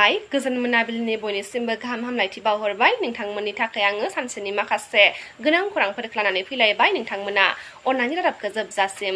खुलुमबाय गोजोन मोनाबिलिनि बयनिसिमबो गाहाम हामलायथि बावहरबाय नोंथांमोननि थाखाय आङो सानसेनि माखासे गोनां खौरांफोरखौ लानानै फैलायबाय नोंथांमोना अननानै रादाबखौ जोबजासिम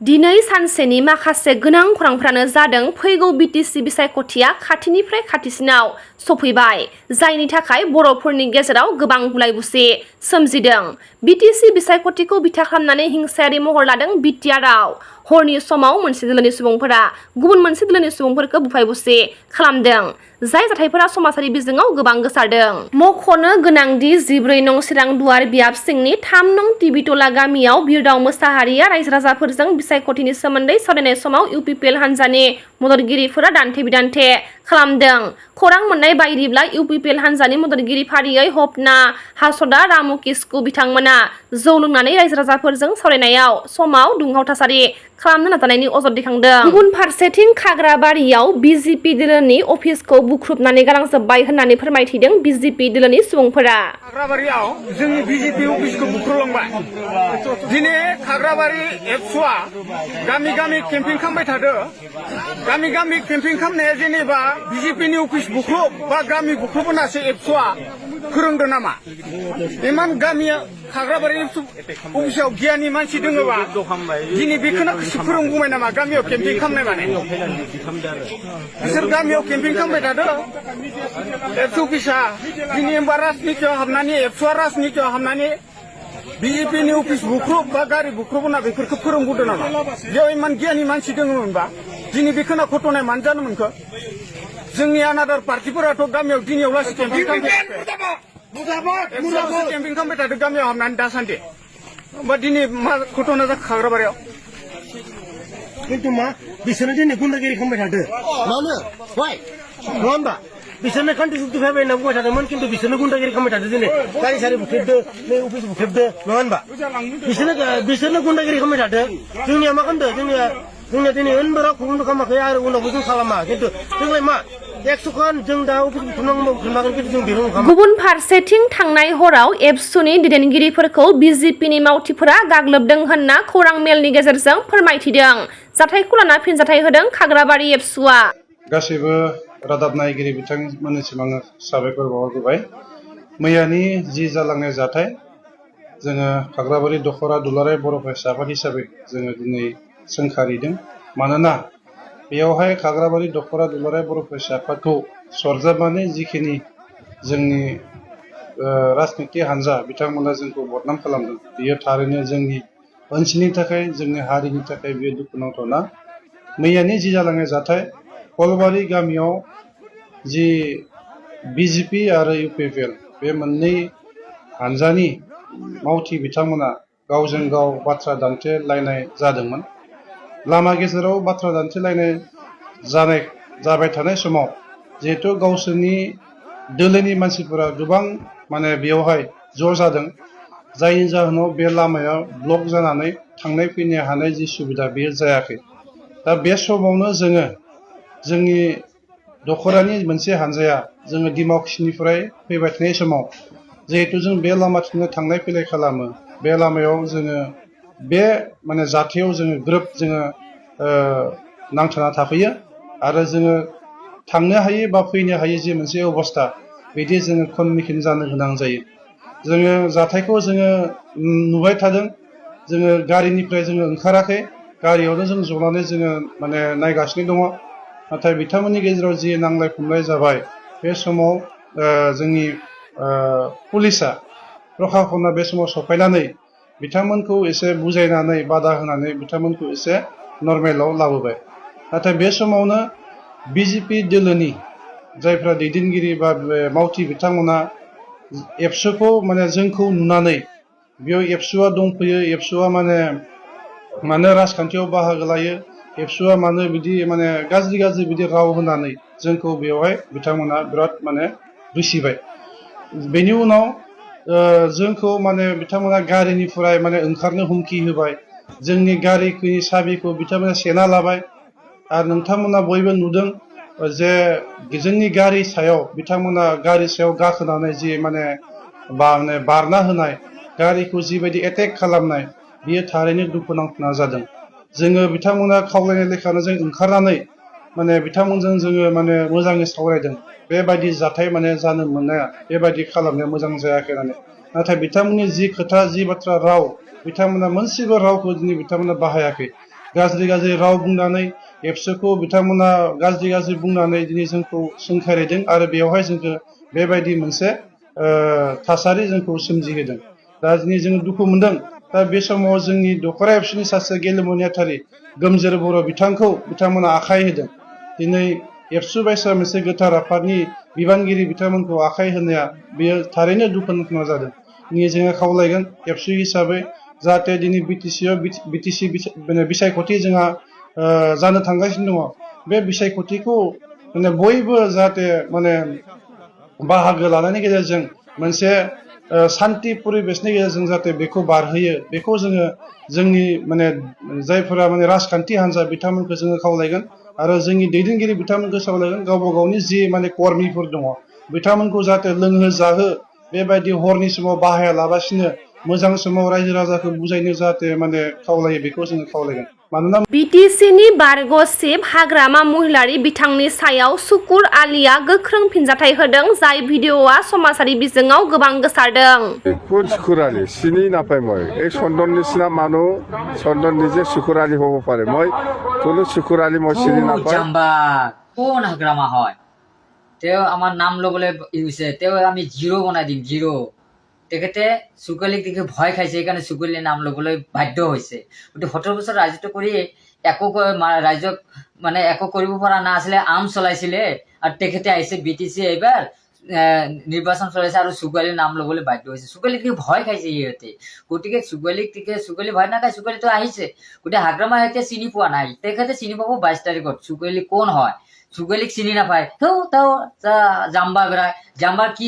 दिनै सानसेनि माखासे गोनां खौरांफ्रानो जादों फैगौ बिटिसि बिसायख'थिया खाथिनिफ्राय खाथिसिनाव सफैबाय जायनि थाखाय बर'फोरनि गेजेराव गोबां बुलाय-बुसि सोमजिदों। बिटिसि बिसायख'थिखौ बिथा खालामनानै हिंसायारि महर लादों बिटिआरआव हरनि समाव मोनसे दोलोनि सुबुंफोरा गुबुन मोनसे दोलोनि सुबुंफोरखौ बुफाय-बुसि खालामदों जाय जाथायफोरा समाजारि बिजोङाव गोबां गोसारदों। मख'नो गोनांदि 14 नं चिरां दुवार बियाब सिंनि 3 नं टिबिटला गामियाव बिरदाव मोसाहारिया रायजो राजाफोरजों बिसायख'थिनि सोमोन्दै सावरायनाय समाव इउपिपिएल हान्जानि मददगिरिफोरा दान्थे-बिदान्थे खालामदों। खौरां मोननाय बायदिब्ला इउपिपिएल हान्जानि मददगिरि फारियै हपना हासदा रामु किस्कु बिथांमोना जौ लोंनानै रायजो राजाफोरजों सावरायनायाव समाव दुंहाव थासारि खालामनो नाजानायनि अजद दैखांदों। गुबुन फारसेथिं खाग्राबारियाव बिजेपि दोलोनि अफिसखौ बुख्रुबनानै गालांजोब्बाय होननानै फोरमायथिदों बिजेपि दोलोनि सुबुंफोरा। खाग्राबारियाव जोंनि बिजेपि अफिसखौ बुख्रुबलांबाय। दिनै खाग्राबारि एबसुआ गामि गामि केम्पिं खालामबाय थादों। गामि गामि केम्पिं खालामनाया जेनेबा बिजेपिनि अफिस बुख्रुब बा गामि बुख्रुब होनासो एबसुआ फोरोंदों नामा? इमान गामिया खाग्राबारि अफिसाव गियानि मानसि दोङोबा दिनै बेखौनो फोरोंगौमाय नामा गामियाव केम्पिं खालामनाय माने? बिसोर गामियाव केम्पिं खालामबाय थादों। एबसु अफिसा दिनै होमबा राजनितियाव हाबनानै एबसुआ राजनितियाव हाबनानै बिजेपिनि अफिस बुख्रुब बा गारि बुख्रुब होना बेफोरखौ फोरोंबोदों नामा? बेयाव इमान गियानि मानसि दोङोमोनबा दिनै बेखौनो घटनाया मानो जानो मोनखो? जोंनि आनादार पार्टिफोराथ' गामियाव दिनैयाव लासै केम्पिं खालामबाय थादों गामियाव हाबनानै दासान्दि। होमबा दिनै मा घटना जाखो खाग्राबारियाव? खिन्थु मा बिसोरनो दिनै गुन्डागिरि खालामबाय थादों मानो वाइ नङा होमबा? बिसोरनो खान्थि सुक्ति फैबाय होनना बुंबाय थादोंमोन खिन्थु बिसोरनो गुन्डागिरि खालामबाय थादों दिनै गारि सारि बुख्रेबदो नै अफिस बुख्रेबदो नङा होनबा? बिसोरनो गुन्डागिरि खालामबाय थादों। जोंनिया मा खालामदों? जोंनिया दिनै उनबोरा खुंबो खालामाखै आरो उनावबो जों खालामा खिन्थु जोंलाय मा 100 खान जों दा अफिस बुख्रेबनांगौ बुख्रेबनांगोन खिन्थु जों बेखौ खालामा। गुबुन फारसेथिं थांनाय हराव एबसुनि दैदेनगिरिफोरखौ बिजेपिनि मावथिफोरा गाग्लोबदों होनना खौरां मेलनि गेजेरजों फोरमायथिदों। जाथायखौ लाना फिनजाथाय होदों खाग्राबारि एबसुआ। गासैबो रादाब नायगिरि बिथांमोननिसिम आङो साबायखर बावहरबाय। मैयानि जि जालांनाय जाथाय जोङो खाग्राबारि दख'रा दुलाराय बर' फरायसा आफाद हिसाबै जोङो दिनै सोंखारिदों। मानोना बेयावहाय खाग्राबारि दख'रा दुलाराय बर' फरायसा आफादखौ सरजाबनानै जिखिनि जोंनि राजनिति हान्जा बिथांमोना जोंखौ बदनाम खालामदों बियो थारैनो जोंनि ओनसोलनि थाखाय जोंनि हारिनि थाखाय बेयो दुखुनांथावना। मैयानि जि जालांनाय जाथाय कलबारि गामियाव जि बिजेपि आरो इउपिपिएल बे मोननै हान्जानि मावथि बिथांमोना गावजों गाव बाथ्रा दान्थेलायनाय जादोंमोन। लामा गेजेराव बाथ्रा दान्थेलायनाय जाबाय थानाय समाव जिहेथु गावसोरनि दोलोनि मानसिफोरा गोबां माने बेयावहाय ज' जादों जायनि जाहोनाव बे लामाया ब्लक जानानै थांनाय फैनो हानाय जि सुबिदा बेयो जायाखै। दा बे समावनो जोङो जोंनि दख'रानि मोनसे हान्जाया जोङो डिमाकुसिनिफ्राय फैबाय थानाय समाव जिहेथु जों बे लामाथिंनो थांलाय फैलाय खालामो बे लामायाव जोङो बे माने जाथायाव जोङो ग्रोब जोङो नांथाना थाफैयो आरो जोङो थांनो हायै बा फैनो हायै जि मोनसे अबस्था बिदि जोङो खनमिखिन जानो गोनां जायो। जोङो जाथायखौ जोङो नुबाय थादों। जोङो गारिनिफ्राय जोङो ओंखाराखै गारियावनो जों जनानै जोङो माने नायगासिनो दङ। नाथाय बिथांमोननि गेजेराव जि नांलाय खमलाय जाबाय बे समाव जोंनि पुलिसा प्रखाखना बे समाव सफायनानै बिथांमोनखौ एसे बुजायनानै बादा होनानै बिथांमोनखौ एसे नर्मेलाव लाबोबाय। नाथाय बे समावनो बिजेपि दोलोनि जायफ्रा दैदेनगिरि बा मावथि बिथांमोना एबसुखौ माने जोंखौ नुनानै बेयाव एबसुआ दंफैयो एबसुआ मानो राजखान्थियाव बाहागो लायो एबसुआ मानो बिदि माने गाज्रि बिदि राव होनानै जोंखौ बेवहाय बिथांमोना बिराद माने दुसिबाय। बेनि उनाव जोंखौ माने बिथांमोना गारिनिफ्राय माने ओंखारनो हुमखि होबाय। जोंनि गारिनि साबिखौ बिथांमोना सेना लाबाय आरो नोंथांमोना बयबो नुदों जे जोंनि गारि सायाव बिथांमोना गारि सायाव गाखोनानै जि माने बारना होनाय गारिखौ जिबायदि एटेक खालामनाय बियो थारैनो दुखुनांथाव जादों। जोङो बिथांमोना खावलायनाय लेखानो जों ओंखारनानै माने बिथांमोनजों जोङो माने मोजाङै सावरायदों बेबायदि जाथाय माने जानो मोननाया बेबायदि खालामनाया मोजां जायाखै होननानै नाथाय बिथांमोननि जि खोथा जि बाथ्रा राव बिथांमोना मोनसेबो रावखौ दिनै बिथांमोना बाहायाखै गाज्रि राव बुंनानै एबसुखौ बिथांमोना गाज्रि बुंनानै दिनै जोंखौ सोंखारिदों आरो बेवहाय जोंखौ बेबायदि मोनसे थासारि जोंखौ सोमजिहोदों दा दिनै जोङो दुखु मोनदों दा बे समाव जोंनि दखरा एबसुनि सासे गेलेमु नेहाथारि गोमजोर बर' बिथांखौ बिथांमोना आखाइ होदों दिनै एबसु बायसा मोनसे गोथार आफादनि बिबानगिरि बिथांमोनखौ आखाइ होनाया बेयो थारैनो दुखुनांथाव जादों दिनै जोङो खावलायगोन एबसु हिसाबै जाहाथे दिनै बिटिसि बिसायख'थि जोंहा जानो थांगासिनो दङ बे बिसायख'थिखौ माने बयबो जाहाथे माने बाहागो लानायनि गेजेरजों मोनसे सान्थि परिबेसनि गेजेरजों जाहाथे बेखौ बारहोयो बेखौ जोङो जोंनि माने जायफोरा माने राजखान्थि हान्जा बिथांमोनखौ जोङो खावलायगोन आरो जोंनि दैदेनगिरि बिथांमोनखौ खावलायगोन गावबा गावनि जि माने कर्मिफोर दङ बिथांमोनखौ जाहाथे लोंहो जाहो बेबायदि हरनि समाव बाहायालाबासिनो मोजां समाव रायजो राजाखौ बुजायनो जाहाथे माने खावलायो बेखौ जोङो खावलायगोन मानोना बिटिसिनि बारग' चिफ हाग्रामा महिलारि बिथांनि सायाव शुकुर आलीआ गोख्रों फिनजाथाय होदों जाय भिडिअ'आ समाजारि बिजोङाव गोबां गोसारदों কোন শুকুৰালী চিনি নাপায় মই এই চন্দন নিচিনা মানুহ চন্দন নিজে শুকুৰালী হ'ব পাৰে মই কোনো শুকুৰালী মই চিনি নাপায় জাম্বা কোন হাগ্ৰামা হয় তেওঁ আমাৰ নাম ল'বলৈ হৈছে তেওঁ আমি জিৰ' বনাই দিম জিৰ' তেখেতে চুকলিক দেখি ভয় খাইছে সেইকাৰণে চুকলিৰ নাম ল'বলৈ বাধ্য হৈছে গতিকে 17 বছৰ ৰাজত্ব কৰি একো ৰাইজক মানে একো কৰিব পৰা নাছিলে আম চলাইছিলে আৰু তেখেতে আহিছে বিটিচি এইবাৰ নিৰ্বাচন চলাইছে আৰু চুকলিৰ নাম ল'বলৈ বাধ্য হৈছে চুকলিক দেখি ভয় খাইছে ইহঁতে গতিকে চুকলি ভয় নাখায় চুকলিতো আহিছে গতিকে হাগ্ৰামা এতিয়া চিনি পোৱা নাই তেখেতে চিনি পাব 22 তাৰিখত চুকলি কোন হয় চুকলিক চিনি নাপায় তেওঁ জাম্বা বেৰাই জাম্বাৰ কি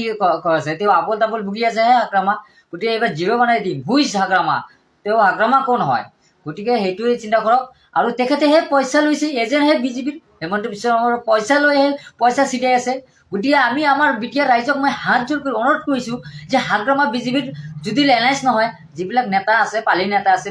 আছে তেওঁ আবল তাবল ভুগি আছে হে হাগ্ৰামা গতিকে এইবাৰ জিৰ' বনাই দিম হুইজ হাগ্ৰামা তেওঁ হাগ্ৰামা কোন হয় গতিকে সেইটোৱে চিন্তা কৰক আৰু তেখেতেহে পইচা লৈছে এজেণ্টহে বিজেপিৰ হেমন্ত বিশ্ব শৰ্মাৰ পইচা লৈহে পইচা চিটাই আছে গতিকে আমি আমাৰ বিটিআৰ ৰাইজক মই হাত জোৰ কৰি অনুৰোধ কৰিছোঁ যে হাগ্ৰামা বিজেপিৰ যদি এলায়েন্স নহয় যিবিলাক নেতা আছে পালি নেতা আছে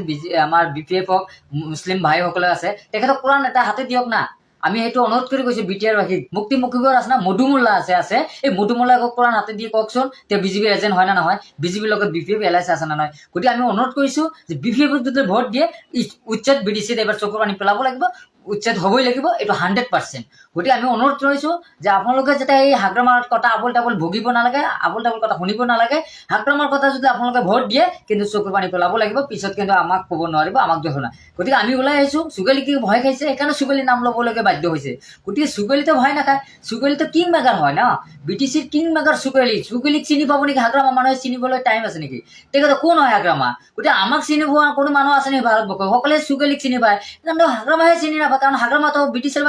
আমাৰ BPF হওক মুছলিম ভাইসকলে আছে তেখেতক পুৰা নেতা হাতে দিয়ক না আমি সেইটো অনুৰোধ কৰি কৈছোঁ বিটিআৰ বাসীক মুক্তি মুখিবৰ আছে না মধুমুল্লা আছে এই মধুমুল্লাক কোৰাণ হাতে দি কওকচোন তেওঁ বিজেপিৰ এজেণ্ট হয় না নহয় বিজেপিৰ লগত BPF এলায়েন্স আছে না নহয় গতিকে আমি অনুৰোধ কৰিছোঁ যে BPFক যদি ভোট দিয়ে উচ্ছেদ BDCত এবাৰ চকুৰ পানী পেলাব লাগিব উচ্ছেদ হ'বই লাগিব এইটো 100% গতিকে আমি অনুৰোধ কৰিছোঁ যে আপোনালোকে যাতে এই হাগ্ৰামাৰ কথা আবল তাবল ভুগিব নালাগে আবল তাবল কথা শুনিব নালাগে হাগ্ৰামাৰ কথা যদি আপোনালোকে ভোট দিয়ে কিন্তু চকুৰ পানী পেলাব লাগিব পিছত কিন্তু আমাক ক'ব নোৱাৰিব আমাক দেখো না গতিকে আমি ওলাই আহিছোঁ চুকলি কি ভয় খাইছে সেইকাৰণে চুকলি নাম ল'বলৈকে বাধ্য হৈছে গতিকে চুকলিতো ভয় নাখায় চুকলিতো কিং মেকাৰ হয় না বিটিচিৰ কিং মেকাৰ চুকলিক চিনি পাব নেকি হাগ্ৰামা মানুহে চিনিবলৈ টাইম আছে নেকি তেখেতে কোন হয় হাগ্ৰামা গতিকে আমাক চিনি পোৱা কোনো মানুহ আছে নেকি ভাৰতবৰ্ষত সকলোৱে চুকলিক চিনি পায় কিন্তু হাগ্ৰামাহে চিনি নাপায় কাৰণ হাগ্ৰামাতো ব্ৰিটিছৰ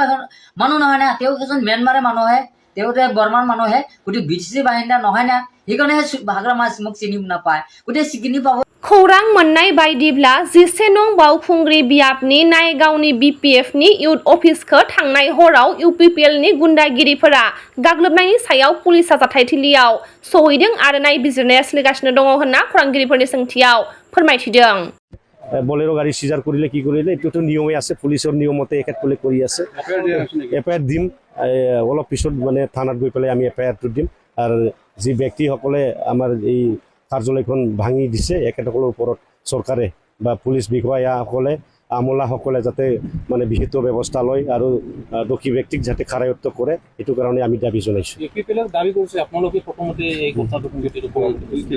মানুহ নহয় না তেওঁ এজন ম্যানমাৰৰ মানুহে তেওঁ বৰ্মাৰ মানুহে গতিকে BTC বাহিনী নহয় না সেইকাৰণেহে হাগ্ৰামা মোক চিনি নাপায় গতিকে চিনি পাব खौरां मोननाय बायदिब्ला 11 नं बावखुंग्रि बियाबनि नायगावनि BPFनि इउथ अफिसखौ थांनाय हराव UPPLनि गुन्दागिरिफोरा गाग्लोबनायनि सायाव पुलिसा जाथायथिलियाव सहैदों आरो नायबिजिरनाया सोलिगासिनो दङ होनना खौरांगिरिफोरनि सोंथियाव फोरमायथिदों বলেৰো গাড়ী সিজাৰ কৰিলে কি কৰিলে এইটোতো নিয়মে আছে পুলিচৰ নিয়মতে একেতকলে কৰি আছে এফআইআৰ দিম অলপ পিছত মানে থানাত গৈ পেলাই আমি এফআইআৰটো দিম আৰু যি ব্যক্তিসকলে আমাৰ এই কাৰ্যালয়খন ভাঙি দিছে একেতকলৰ ওপৰত চৰকাৰে বা পুলিচ বিষয়াসকলে আমলাসকলে যাতে মানে বিহিত ব্যৱস্থা লয় আৰু দোষী ব্যক্তিক যাতে কাৰায়ত্ব কৰে এইটো কাৰণে আমি দাবী জনাইছোঁ দাবী কৰিছে আপোনালোকে প্ৰথমতে এই কথাটো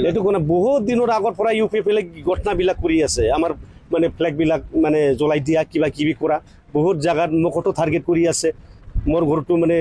এইটো কোনে বহুত দিনৰ আগৰ পৰা UPPL ঘটনাবিলাক কৰি আছে আমাৰ মানে ফ্লেগবিলাক মানে জ্বলাই দিয়া কিবা কিবি কৰা বহুত জাগাত মুখতো টাৰ্গেট কৰি আছে মোৰ ঘৰটো মানে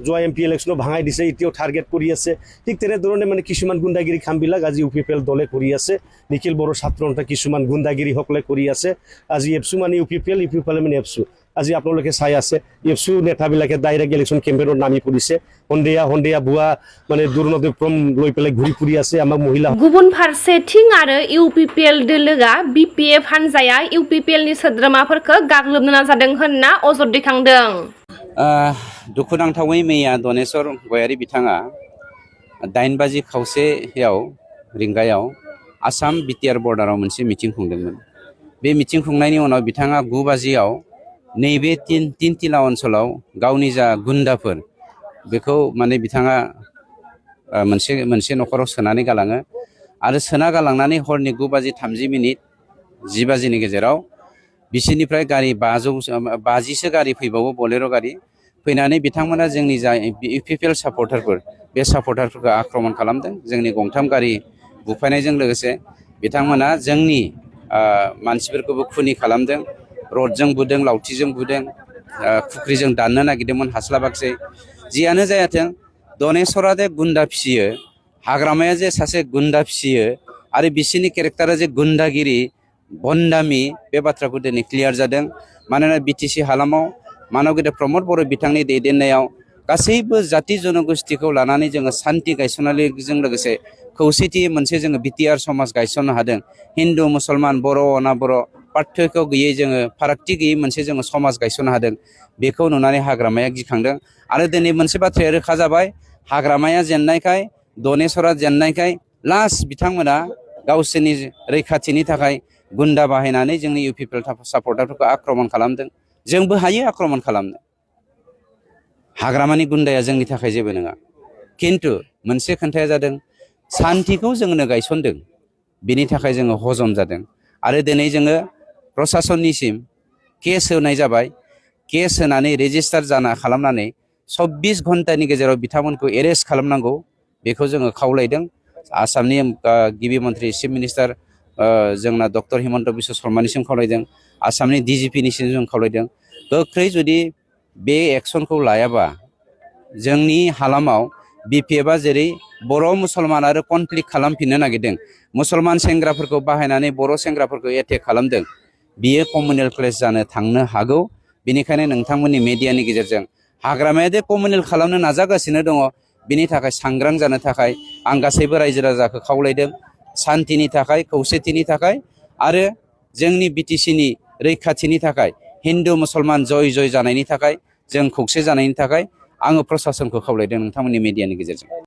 যোৱা MP ইলেকশ্যনত ভাঙাই দিছে এতিয়াও টাৰ্গেট কৰি আছে ঠিক তেনেধৰণে মানে কিছুমান গুণ্ডাগিৰি কামবিলাক আজি UPPL দলে কৰি আছে নিখিল বড়ো ছাত্ৰসন্থা কিছুমান গুণ্ডাগিৰিসকলে কৰি আছে আজি এফচু মানে UPPL মানে এফচু আজি আপোনালোকে চাই আছে এফচু নেতাবিলাকে ডাইৰেক্ট ইলেকশ্যন কেম্পেইনত নামি পৰিছে সন্ধিয়া ভুৱা মানে দুৰ্নীতিপ্ৰম লৈ পেলাই ঘূৰি ফুৰি আছে আমাৰ মহিলা गुबुन फारसेथिं आरो UPPL दोलोआ BPF हानजाया UPPLनि सोद्रोमाफोरखौ गाग्लोबनो नाजादों होनना अजद दैखांदों दुखुनांथावै मैया दनेश्वर गयारी बिथाङा 8:30 रिंगायाव आसाम BTR बर्डाराव मोनसे मिटिं खुंदोंमोन बे मिटिं खुंनायनि उनाव बिथाङा 9 बाजियाव नैबे तिनतिला ओनसोलाव गावनि जा गुन्दाफोर बेखौ माने बिथाङा मोनसे न'खराव सोनानै गालाङो आरो सोना गालांनानै हरनि 9:30 10 बाजिनि गेजेराव बिसोरनिफ्राय गारि 50सो गारि फैबावो बलेर' गारि फैनानै बिथांमोना जोंनि जा इउपिपिएल सापर्टारफोर बे सापर्टारफोरखौ आक्रमण खालामदों जोंनि गंथाम गारि बुफायनायजों लोगोसे बिथांमोना जोंनि मानसिफोरखौबो खुनि खालामदों रडजों बुदों लावथिजों बुदों खुख्रिजों दाननो नागिरदोंमोन हास्लाबाखसै जियानो जायाथों दनेसरा जे गुन्दा फिसियो हाग्रामाया जे सासे गुन्दा फिसियो आरो बिसोरनि केरेक्टारा जे गुन्दागिरि बन्दामि बे बाथ्राखौ दिनै क्लियार जादों मानोना बिटिसि हालामाव मानव गेदेर प्रमद बर' बिथांनि दैदेननायाव गासैबो जाति जनगोष्ठीखौ लानानै जोङो सान्ति गायसननायजों लोगोसे खौसेथि मोनसे जोङो बिटिआर समाज गायसननो हादों हिन्दु मुसलमान बर' अना बर' पार्थक्य गैयै जोङो फारागथि गैयै मोनसे जोङो समाज गायसननो हादों बेखौ नुनानै हाग्रामाया गिखांदों आरो दिनै मोनसे बाथ्राया रोखा जाबाय हाग्रामाया जेननायखाय दनेसरा जेननायखाय लास्ट बिथांमोना गावसोरनि रैखाथिनि थाखाय गुन्दा बाहायनानै जोंनि इउपिपिएल सापर्टारफोरखौ आक्रमण खालामदों जोंबो हायो आक्रमण खालामनो हाग्रामानि गुन्दाया जोंनि थाखाय जेबो नङा खिन्थु मोनसे खोथाया जादों सान्तिखौ जोंनो गायसनदों बिनि थाखाय जोङो हजम जादों आरो दिनै जोङो प्रसासननिसिम केस होनाय जाबाय केस होनानै रेजिस्टार खालामनानै 24 घन्टानि गेजेराव बिथांमोनखौ एरेस्ट खालामनांगौ बेखौ जोङो खावलायदों आसामनि गिबि मन्त्रि चिफ मिनिस्टार जोंना डक्टर हिमन्त बिश्व शर्मानिसिम खावलायदों आसामनि डिजिपिनिसिम जों खावलायदों गोख्रै जुदि बे एक्सनखौ लायाबा जोंनि हालामाव बिपिएफआ जेरै बर' मुसलमान आरो कनफ्लिक्ट खालामफिननो नागिरदों मुसलमान सेंग्राफोरखौ बाहायनानै बर' सेंग्राफोरखौ एटेक खालामदों बियो कमनवेल्थ प्लेस जानो थांनो हागौ बेनिखायनो नोंथांमोननि मेडियानि गेजेरजों हाग्रामाया दे कमनवेल्थ खालामनो नाजागासिनो दङ बिनि थाखाय सांग्रां जानो थाखाय आं गासैबो रायजो राजाखौ खावलायदों सान्तिनि थाखाय खौसेथिनि थाखाय आरो जोंनि बिटिसिनि रैखाथिनि थाखाय हिन्दु मुसलमान जय जानायनि थाखाय जों खौसे जानायनि थाखाय आङो प्रसासनखौ खावलायदों नोंथांमोननि मेडियानि गेजेरजों